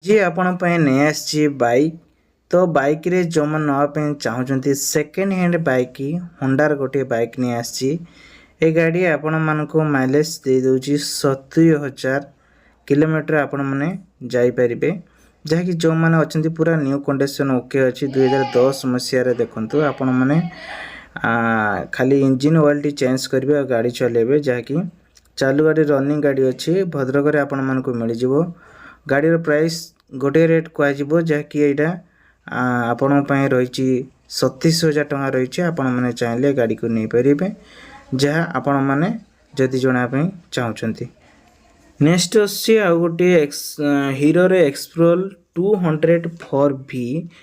जी आपण नहीं आसी बाइक तो बाइक रे जो मन नवा चाहते सेकेंड हैंड बाइक होंडार गोटे बाइक नहीं आसी ए गाड़ी आपण मानक माइलेज दे दूची 70,000 किलोमीटर आपण मैंने जापर जहाँकि जो मैंने अच्छा पूरा न्यू कंडीशन ओके अच्छी 2010 मसीह देखु आपण मैंने खाली इंजिन ऑयल टी चेंज करेंगे गाड़ी चलेबे जहाँकि चालू गाड़ी रनिंग गाड़ी अच्छी भद्रक आपण मानक मिल गाड़ी प्राइस गोटे रेट कह जहाँकि यहाँ आपण रही 37,000 टଙ୍କା रही आपण मैंने चाहिए गाड़ी को नहीं पारे जहाँ आपण मैंने जदि जनापी चाहते नेक्स्ट आ गोटे हीरो रे एक्सप्लोर 204V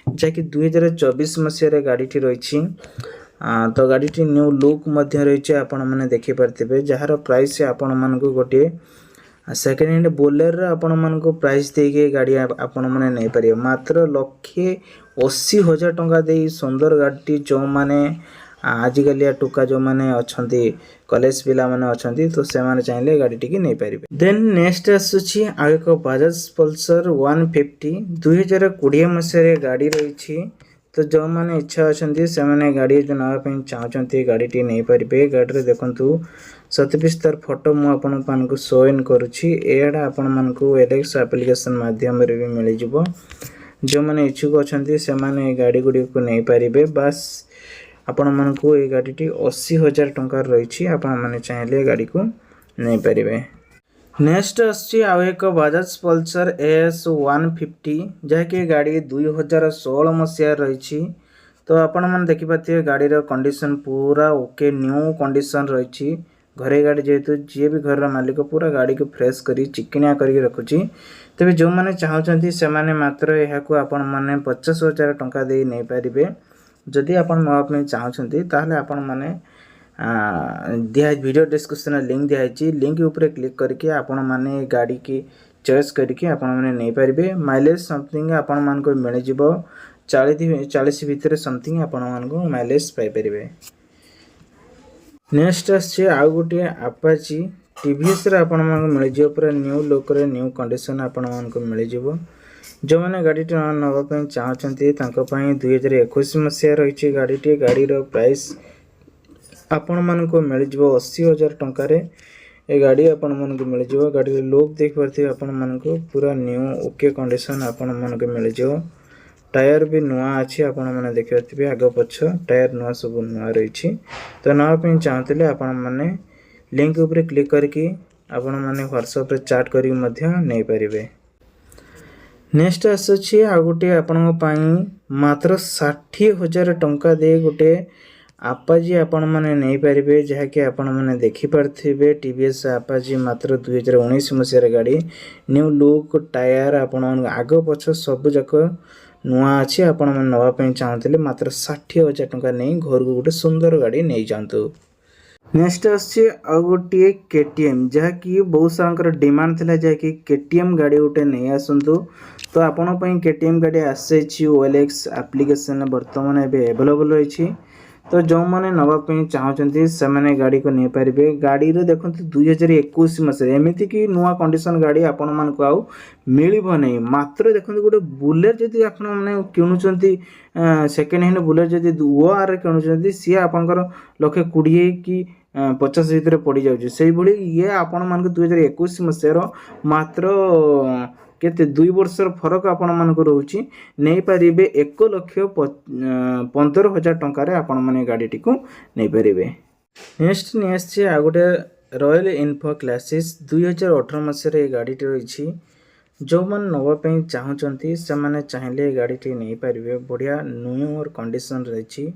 जहाँकि 2024 मसीह गाड़ी रही तो गाड़ी न्यू लुक रही आपण मैंने देखिपारे जार प्राइस आपण मानक गोटे सेकेंड हैंड बोलेर आपण मान प्राइस देके गाड़ी आपण मैंने नहीं पारे मात्र 1,80,000 टंका दे सुंदर गाड़ी जो माने आजिकलिया टुका जो माने अच्छी कॉलेज पिला माने अच्छी तो से माने चाहिए गाड़ी टी नहीं पारे। देन नेक्स्ट आसुची आ एक बजाज पल्सर 150 2020 मसीह गाड़ी रही तो जो मैंने इच्छा अच्छे से मैंने गाड़ी जो नापी चाहते गाड़ी टी नहीं पारे गाड़ी देखु सतीश तार फोटो मुझे शो इन करुँची एड़ा आपण मानक एलेक्स एप्लिकेशन माध्यम भी मिल जो मैंने इच्छुक अच्छा से मैंने गाड़ी गुड़ी को नहीं पारे बास आपण मानक ये गाड़ी 80,000 टंका रही आपण मैंने चाहिए गाड़ी को नहीं पारे। नेक्स्ट आउ एक बजाज पल्सर AS 150 जहाँकि गाड़ी 2016 मसीह रही तो आपण मैंने देखिपारे गाड़ी कंडीशन पूरा ओके न्यू कंडीशन रही घरे गाड़ी जेहेतु जी भी घर मालिक पूरा गाड़ी को फ्रेश करी चिकनिया करके रखुची तेज जो मैंने चाहते से माने मात्र यह आपण मैंने 50,000 टंका दे नहीं पारे जदि आपण नापी चाहते ताहले आपण मैंने दिया वीडियो डिस्क्रिप्शन लिंक दिखाई लिंक ऊपर क्लिक करके आपण मैंने गाड़ी की चॉइस करके आपण मैंने नहीं पारे माइलेज समथिंग आपण मान को मिल जिवो 40 भितर समथिंग आपण मान को माइलेज पाई परिबे। नेक्स्ट आउ गोटे आपाची टीवीएस रे आपण मान मिल जिवो पूरा न्यू लुक रे न्यू कंडीशन आपण मान को मिल जिवो जो मैंने गाड़ी नापी चाहते 2021 मसीह रही गाड़ी गाड़ीर प्राइस आपण मान को मिल 80,000 टंका ये गाड़ी आपण मान को मिल गाड़ी लुक देख पारे आपण मान को पूरा न्यू ओके कंडीशन आपण मान को मिल टायर भी नुआ अच्छी आपण मैंने देखिए आग पछ टायर नुआ सब नुआ रही तो नापी चाहते आपण मैंने लिंक ऊपर क्लिक करके आपण मैंने व्हाट्सएप रे चैट करी नहीं पारे। नेक्स्ट आसुची आ गोटे आपण मात्र 60,000 टंका दे गोटे आपाजी आपण मैंने नहीं पारे जहाँकि आपण मैंने देखिपारे टीवीएस आपाजी मात्र 2019 मसीह गाड़ी न्यू लुक टायर आपण आग पछ सब जाक नुआ अच्छी आपण मैंने नापी चाहते मात्र 60,000 टंका नहीं घर को गोटे सुंदर गाड़ी नहीं जातु। नेक्स्ट आ गोटे केटीएम जहाँकि बहुत सारा डिमांड था जहाँकि केटीएम गाड़ी गोटे नहीं आसतु तो आपण केटीएम गाड़ी आसी OLX एप्लिकेशन बर्तमान एवं अवेलेबल रही तो जो मैंने नापी चाहते से मैंने गाड़ी को नहीं पारे गाड़ी देखो 2021 मसीह एमती कि नुआ कंडीशन गाड़ी आपण मानक आउ मिल नहीं मात्र देखो गोटे बुलेट जदि आपण मैंने किणुंट सेकेंड हैंड बुलेट जदि OR किणुंट सी आपंकर 1,20,000 कि 50 भितर पड़ जाऊँगी से ये आपण मानक 2021 मसीह मात्र केते 2 वर्षर फरक आपण मानक रोची नहीं पारे 1,15,000 टंकार आपण माने गाड़ी टी को नहीं पारे। नेक्स्ट नहीं आ गोटे रॉयल इन्फो क्लासिस 2018 मसीह ये गाड़ी रही जो मैंने नापी चाहते से मैंने चाहिए गाड़ी टी नहीं पारे बढ़िया न्यू और कंडीशन रही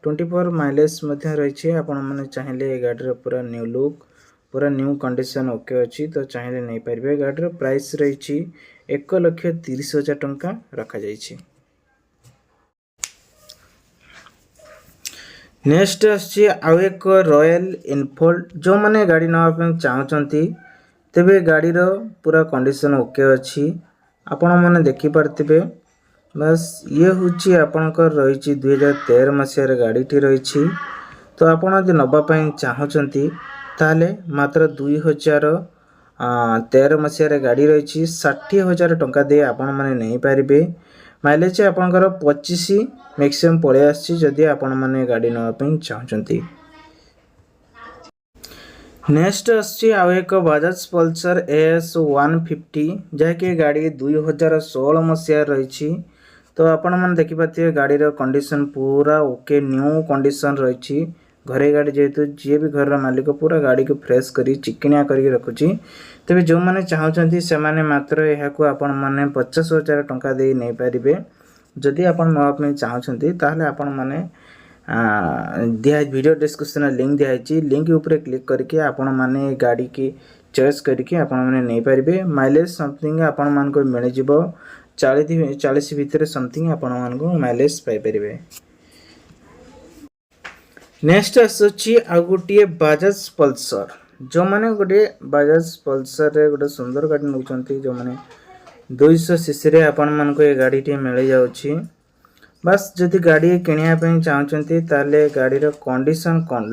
24 माइलेज रही आपण मैंने चाहिए गाड़ी पूरा न्यू लुक पूरा न्यू कंडीशन ओके अच्छी तो चाहिए नहीं पारे गाड़ी प्राइस रही 1,30,000 टंका रखा जाइए। नेक्स्ट आउ एक रॉयल इनफोल्ड जो मैंने गाड़ी नापी चाहते तेबे गाड़ीर पूरा कंडीशन ओके अच्छी आपण मैंने देखिपारे बस ये हूँ आपणकर रही 2013 मसीह गाड़ी टी रही तो आपण यदि नापी चाहते ताले मात्र 2,000 13 मसीह गाड़ी रही 60,000 टंका दे आपण मैंने नहीं पारे। माइलेज आपंकर 25 मैक्सिमम पलि आदि आपण मैंने गाड़ी नापी चाहते। नेक्स्ट आउ एक बजाज पल्सर AS 150 जहाँकि गाड़ी 2016 मसीह रही। तो आपण मैंने देखिपे गाड़ी कंडीशन पूरा ओके न्यू कंडीशन रही। घरे गाड़ी जेहेतु जी भी घर मालिक पूरा गाड़ी को फ्रेश करी चिकनिया करके रखुची। तेबे जो मैंने चाहते से माने मात्र यह आपण मैंने 50,000 टंका दे नहीं पारे। जदि आपण नापी चाहते ताहले आपण मैंने दिया वीडियो डिस्क्रिप्शन लिंक दिखाई लिंक ऊपर क्लिक करके आपण माने गाड़ी की चॉइस करके आपण माने नहीं पारे। माइलेज समथिंग आपण मान को मिल जिवो 40 भितर समथिंग आपण मान को माइलेज पाई परिबे। नेक्स्ट आसुची आ गोटे बजाज पल्सर जो माने गोटे बजाज पल्सर रे गोटे सुंदर गाड़ी नउचंती जो माने 200 सीसी रे आपण मान को ये गाड़ी टी मिल जाउची। बस जदि गाड़ी किनिया चाहते ताले गाड़ीर कंडीशन कौन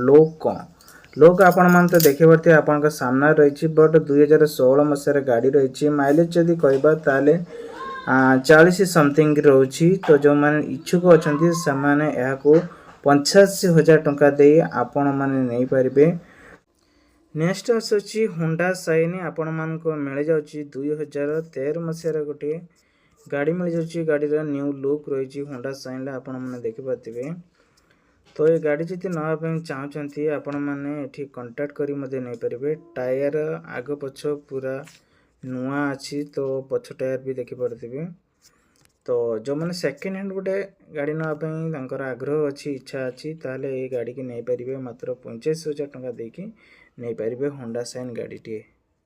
लोक आपण मान तो देखि पारते आपण सामना रही। बट 2016 मसीह गाड़ी रही। माइलेज जदि कहबा ताले 40 समथिंग रोची। तो जो माने इच्छुक अच्छा से माने 85,000 टंका दे आपण माने नहीं पारे। नेक्स्ट आसुची होंडा साइन आपण मान को मिल जाउची 2013 मसीह गोटे गाड़ी मिल जाउची। गाड़ीर न्यू लुक रही होंडा साइन आपण मैंने देखिपे। तो ये गाड़ी जब नापी चाहते आपण मैंने ये कांटेक्ट करी मते नहीं पारे। टायर आग पछ पूरा नुआ अच्छी तो पछ टायर भी देखिपे। तो जो मैंने सेकेंड हैंड गोटे गाड़ी नापी आग्रह अच्छी इच्छा अच्छी ताहले ये गाड़ी की नहीं पारे। मात्र 85,000 टंका देकी नहीं पारे होंडा साइन गाड़ी टी।